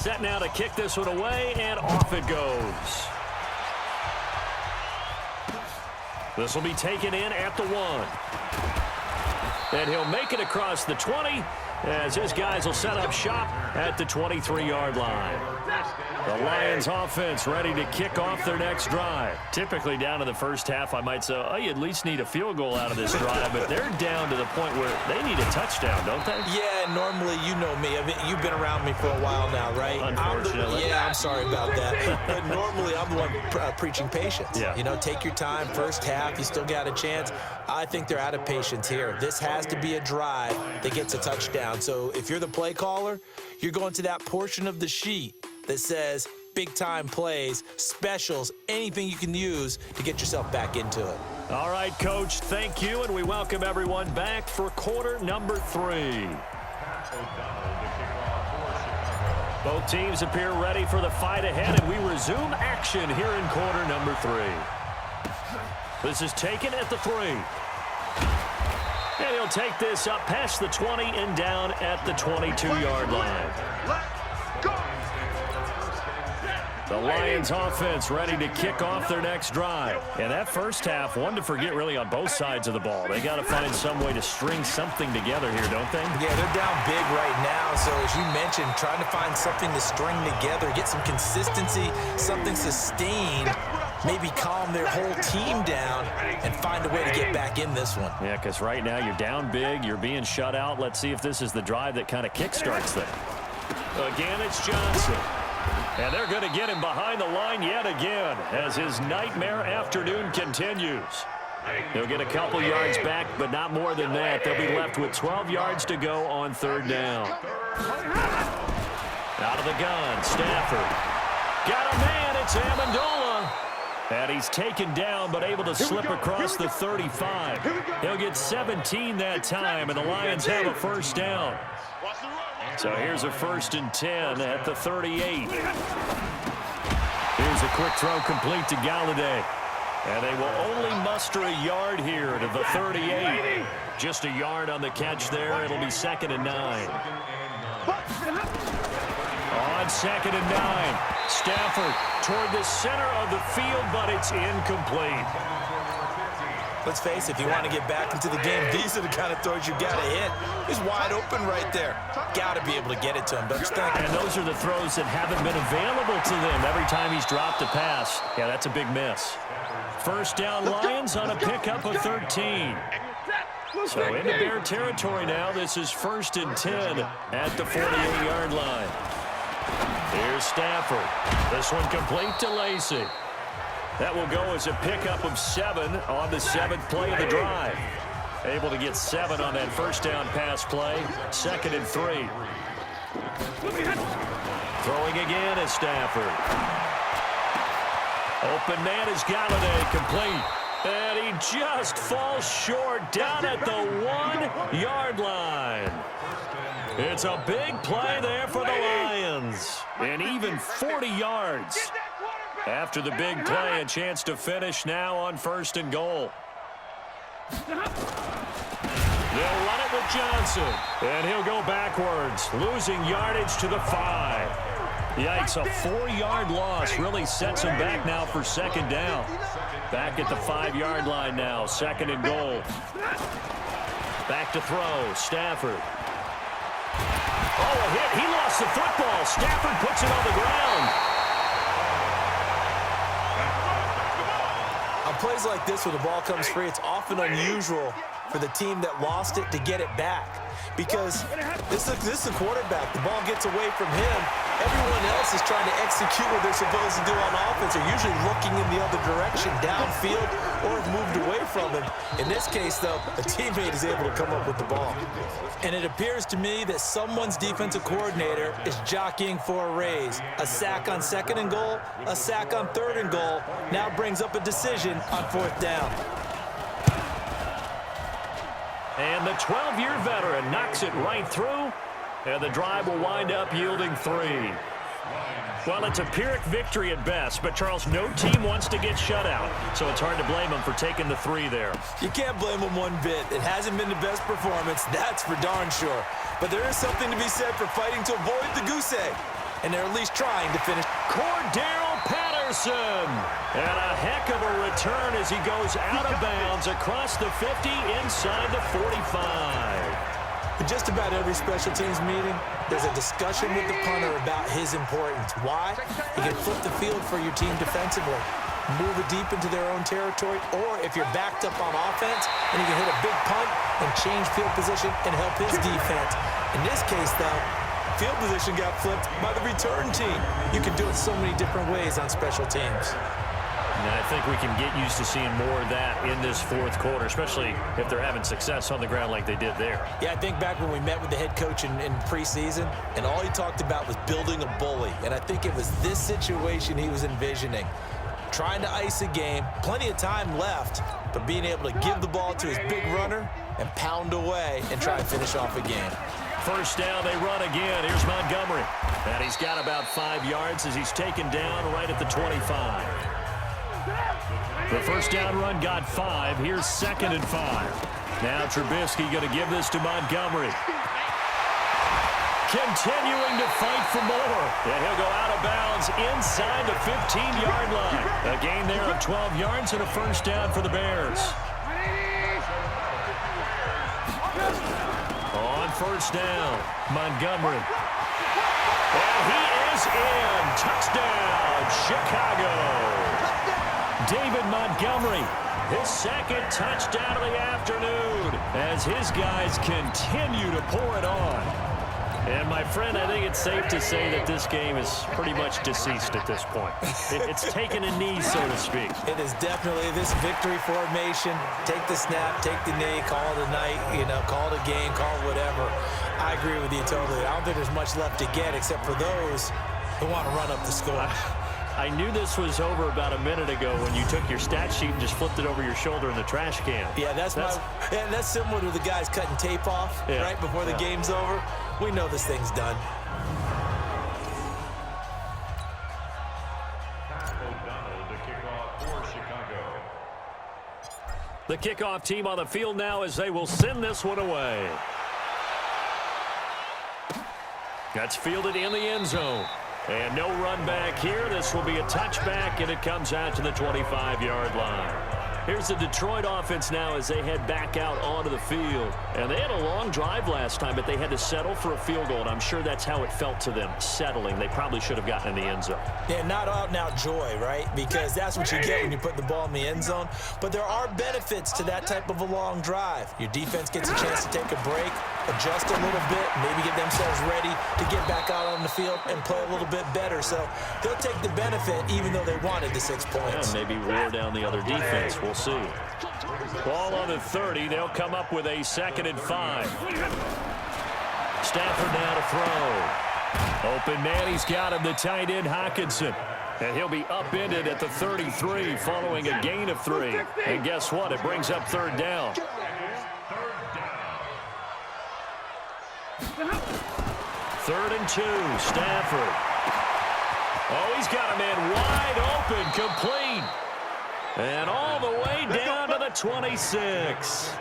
Set now to kick this one away, and off it goes. This will be taken in at the 1. And he'll make it across the 20 as his guys will set up shop at the 23-yard line. The Lions offense ready to kick off their next drive. Typically down in the first half, I might say, oh, you at least need a field goal out of this drive, but they're down to the point where they need a touchdown, don't they? Yeah, normally, you know me. I mean, you've been around me for a while now, right? Unfortunately. I'm sorry about that. But normally, I'm the one preaching patience. Yeah. You know, take your time. First half, you still got a chance. I think they're out of patience here. This has to be a drive that gets a touchdown. So if you're the play caller, you're going to that portion of the sheet that says big-time plays, specials, anything you can use to get yourself back into it. All right, Coach, thank you, and we welcome everyone back for quarter number 3. Both teams appear ready for the fight ahead, and we resume action here in quarter number 3. This is taken at the 3. And he'll take this up past the 20 and down at the 22-yard line. The Lions offense ready to kick off their next drive. And that first half, one to forget really on both sides of the ball. They got to find some way to string something together here, don't they? Yeah, they're down big right now. So as you mentioned, trying to find something to string together, get some consistency, something sustained, maybe calm their whole team down and find a way to get back in this one. Yeah, because right now you're down big, you're being shut out. Let's see if this is the drive that kind of kickstarts them. Again, it's Johnson. And they're going to get him behind the line yet again as his nightmare afternoon continues. He'll get a couple yards back, but not more than that. They'll be left with 12 yards to go on third down. Out of the gun, Stafford. Got a man, it's Amendola. And he's taken down, but able to slip across the 35. He'll get 17 that time, and the Lions have a first down. So here's a 1st and 10 at the 38. Here's a quick throw complete to Galladay. And they will only muster a yard here to the 38. Just a yard on the catch there. It'll be 2nd and 9. On 2nd and 9. Stafford toward the center of the field, but it's incomplete. Let's face it, if you want to get back into the game, these are the kind of throws you got to hit. He's wide open right there. Got to be able to get it to him, don't you think? And those are the throws that haven't been available to them every time he's dropped a pass. Yeah, that's a big miss. First down, Lions on a pickup of 13. So into Bear territory now. This is 1st and 10 at the 48-yard line. Here's Stafford. This one complete to Lacy. That will go as a pickup of 7 on the 7th play of the drive. Able to get 7 on that first down pass play. 2nd and 3. Throwing again is Stafford. Open man is Galladay, complete. And he just falls short down at the 1-yard line. It's a big play there for the Lions. And even 40 yards. After the big play, a chance to finish now on 1st and goal. They'll run it with Johnson. And he'll go backwards, losing yardage to the 5. Yikes, a 4-yard loss really sets him back now for 2nd down. Back at the 5-yard line now, 2nd and goal. Back to throw, Stafford. Oh, a hit. He lost the football. Stafford puts it on the ground. On plays like this where the ball comes free, it's often unusual for the team that lost it to get it back. Because this is the quarterback. The ball gets away from him. Everyone else is trying to execute what they're supposed to do on offense. They're usually looking in the other direction, downfield, or have moved away from him. In this case, though, a teammate is able to come up with the ball. And it appears to me that someone's defensive coordinator is jockeying for a raise. A sack on 2nd and goal, a sack on 3rd and goal, now brings up a decision on 4th down. And the 12-year veteran knocks it right through, and the drive will wind up yielding 3. Well, it's a Pyrrhic victory at best, but, Charles, no team wants to get shut out, so it's hard to blame them for taking the 3 there. You can't blame them one bit. It hasn't been the best performance, that's for darn sure. But there is something to be said for fighting to avoid the goose egg. and they're at least trying to finish. Cordarrelle Patterson. And a heck of a return as he goes out of bounds across the 50 inside the 45. In just about every special teams meeting, there's a discussion with the punter about his importance. Why? He can flip the field for your team defensively, move it deep into their own territory, or if you're backed up on offense, and he can hit a big punt and change field position and help his defense. In this case, though, field position got flipped by the return team. You can do it so many different ways on special teams. And I think we can get used to seeing more of that in this fourth quarter, especially if they're having success on the ground like they did there. Yeah, I think back when we met with the head coach in preseason, and all he talked about was building a bully. And I think it was this situation he was envisioning. Trying to ice a game, plenty of time left, but being able to give the ball to his big runner and pound away and try and finish off a game. First down, they run again. Here's Montgomery. And he's got about 5 yards as he's taken down right at the 25. The first down run got 5. Here's 2nd and 5. Now Trubisky going to give this to Montgomery. Continuing to fight for more. And he'll go out of bounds inside the 15-yard line. A gain there of 12 yards and a first down for the Bears. On first down, Montgomery. And he is in. Touchdown, Chicago. David Montgomery, his 2nd touchdown of the afternoon as his guys continue to pour it on. And, my friend, I think it's safe to say that this game is pretty much deceased at this point. It's taken a knee, so to speak. It is definitely this victory formation. Take the snap, take the knee, call it a night, call it a game, call it whatever. I agree with you totally. I don't think there's much left to get except for those who want to run up the score. I knew this was over about a minute ago when you took your stat sheet and just flipped it over your shoulder in the trash can. Yeah, that's similar to the guys cutting tape off right before the game's over. We know this thing's done. The kickoff team on the field now as they will send this one away. That's fielded in the end zone. And no run back here. This will be a touchback, and it comes out to the 25-yard line. Here's the Detroit offense now as they head back out onto the field. And they had a long drive last time, but they had to settle for a field goal, and I'm sure that's how it felt to them, settling. They probably should have gotten in the end zone. Yeah, not out-and-out joy, right? Because that's what you get when you put the ball in the end zone. But there are benefits to that type of a long drive. Your defense gets a chance to take a break, adjust a little bit, maybe get themselves ready to get back out on the field and play a little bit better. So they'll take the benefit even though they wanted the 6 points. Yeah, maybe wear down the other defense. We'll see. Ball on the 30. They'll come up with a 2nd and 5. Stafford now to throw. Open man, he's got him, the tight end Hockenson. And he'll be upended at the 33 following a gain of 3. And guess what? It brings up 3rd down. 3rd and 2, Stafford. Oh, he's got a man wide open, complete. And all the way down to the 26.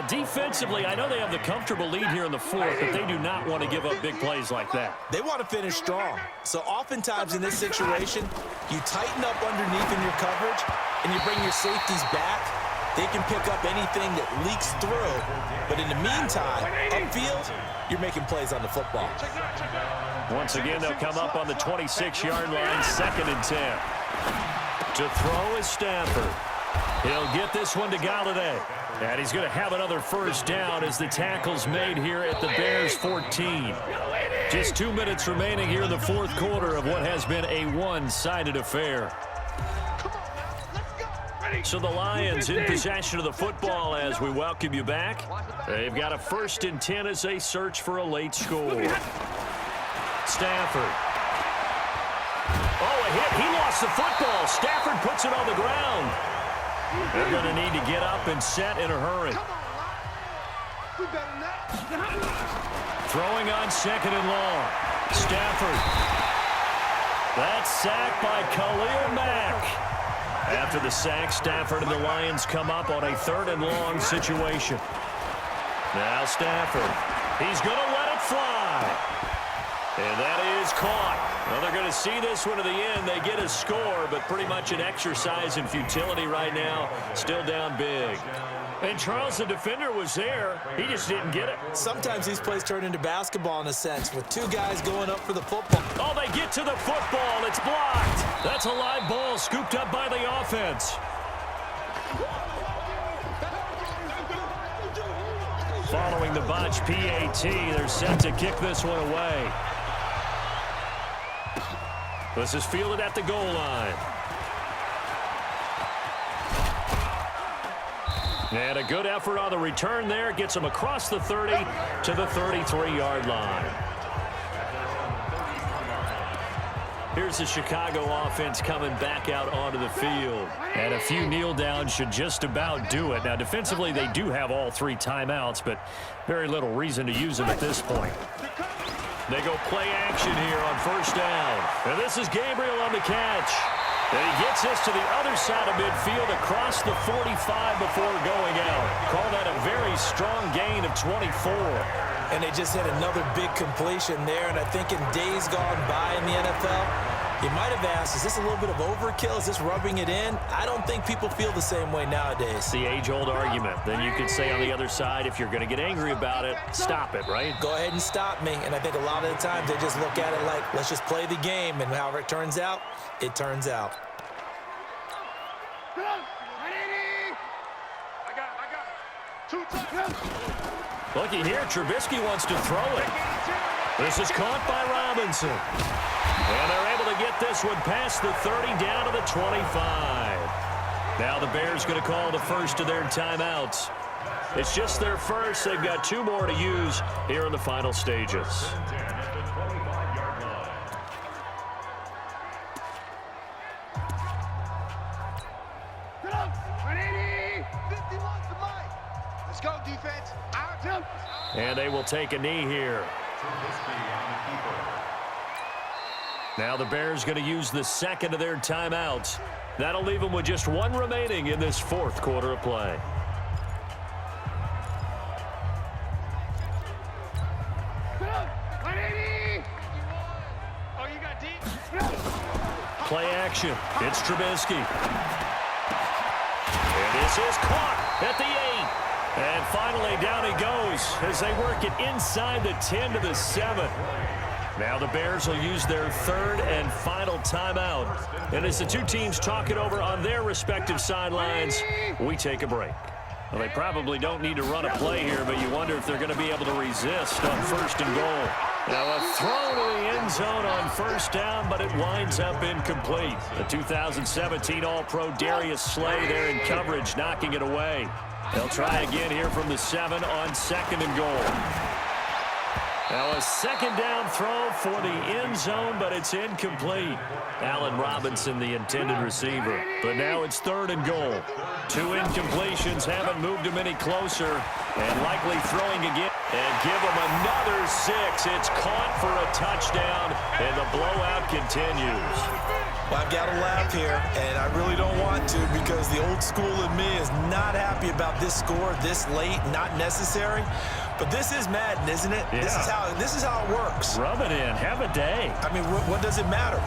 Defensively, I know they have the comfortable lead here in the 4th, but they do not want to give up big plays like that. They want to finish strong. So oftentimes in this situation, you tighten up underneath in your coverage, and you bring your safeties back. They can pick up anything that leaks through. But in the meantime, upfield, you're making plays on the football. Once again, they'll come up on the 26-yard line, 2nd and 10. To throw is Stafford. He'll get this one to Galladay. And he's going to have another first down as the tackle's made here at the Bears 14. Just 2 minutes remaining here in the 4th quarter of what has been a one-sided affair. So the Lions in possession of the football as we welcome you back. They've got a 1st and 10 as they search for a late score. Stafford. Oh, a hit. He lost the football. Stafford puts it on the ground. They're going to need to get up and set in a hurry. Throwing on 2nd and long. Stafford. That's sacked by Khalil Mack. After the sack, Stafford and the Lions come up on a 3rd and long situation. Now Stafford. He's going to let it fly. And that is caught. Well, they're going to see this one to the end. They get a score, but pretty much an exercise in futility right now. Still down big. And Charles, the defender, was there. He just didn't get it. Sometimes these plays turn into basketball in a sense, with two guys going up for the football. Oh, they get to the football. It's blocked. That's a live ball scooped up by the offense. Following the botch PAT, they're set to kick this one away. This is fielded at the goal line. And a good effort on the return there. Gets him across the 30 to the 33-yard line. Here's the Chicago offense coming back out onto the field. And a few kneel downs should just about do it. Now, defensively, they do have all three timeouts, but very little reason to use them at this point. They go play action here on first down. And this is Gabriel on the catch. And he gets this to the other side of midfield across the 45 before going out. Call that a very strong gain of 24. And they just hit another big completion there. And I think in days gone by in the NFL, you might have asked, is this a little bit of overkill? Is this rubbing it in? I don't think people feel the same way nowadays. It's the age-old argument. Then you could say on the other side, if you're going to get angry about it, stop it, right? Go ahead and stop me. And I think a lot of the times they just look at it like, let's just play the game. And however it turns out, it turns out. Looky here, Trubisky wants to throw it. This is caught by Robinson. And they're able to get this one past the 30 down to the 25. Now the Bears going to call the first of their timeouts. It's just their first. They've got two more to use here in the final stages. And they will take a knee here. Now the Bears going to use the second of their timeouts. That'll leave them with just one remaining in this fourth quarter of play. Play action. It's Trubisky. And this is caught at the 8. And finally, down he goes as they work it inside the 10 to the 7. Now the Bears will use their third and final timeout. And as the two teams talk it over on their respective sidelines, we take a break. Well, they probably don't need to run a play here, but you wonder if they're going to be able to resist on first and goal. Now a throw to the end zone on first down, but it winds up incomplete. The 2017 All-Pro Darius Slay there in coverage, knocking it away. They'll try again here from the 7 on second and goal. Now a second down throw for the end zone, but it's incomplete. Allen Robinson, the intended receiver. But now it's third and goal. Two incompletions haven't moved him any closer. And likely throwing again. And give him another 6. It's caught for a touchdown, and the blowout continues. Well, I've got to laugh here, and I really don't want to because the old school in me is not happy about this score this late, not necessary. But this is Madden, isn't it? Yeah. This is how it works. Rub it in. Have a day. I mean, what does it matter?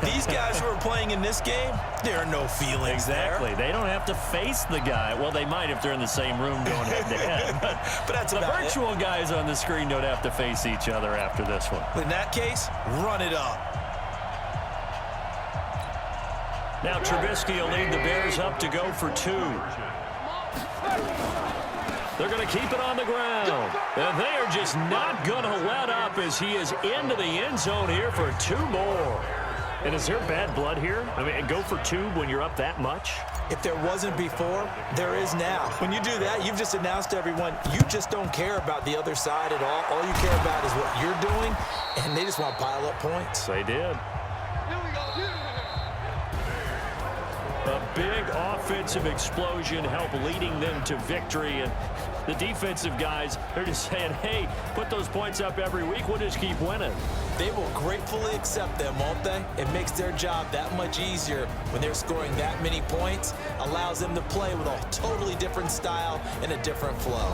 These guys who are playing in this game, there are no feelings Exactly. there. They don't have to face the guy. Well, they might if they're in the same room going head-to-head. But that's the about virtual guys on the screen don't have to face each other after this one. In that case, run it up. Now Trubisky will lead the Bears up to go for 2. They're going to keep it on the ground. And they are just not going to let up as he is into the end zone here for 2 more. And is there bad blood here? I mean, go for 2 when you're up that much? If there wasn't before, there is now. When you do that, you've just announced to everyone, you just don't care about the other side at all. All you care about is what you're doing, and they just want to pile up points. They did. A big offensive explosion helped leading them to victory. And the defensive guys, they're just saying, hey, put those points up every week. We'll just keep winning. They will gratefully accept them, won't they? It makes their job that much easier when they're scoring that many points. Allows them to play with a totally different style and a different flow.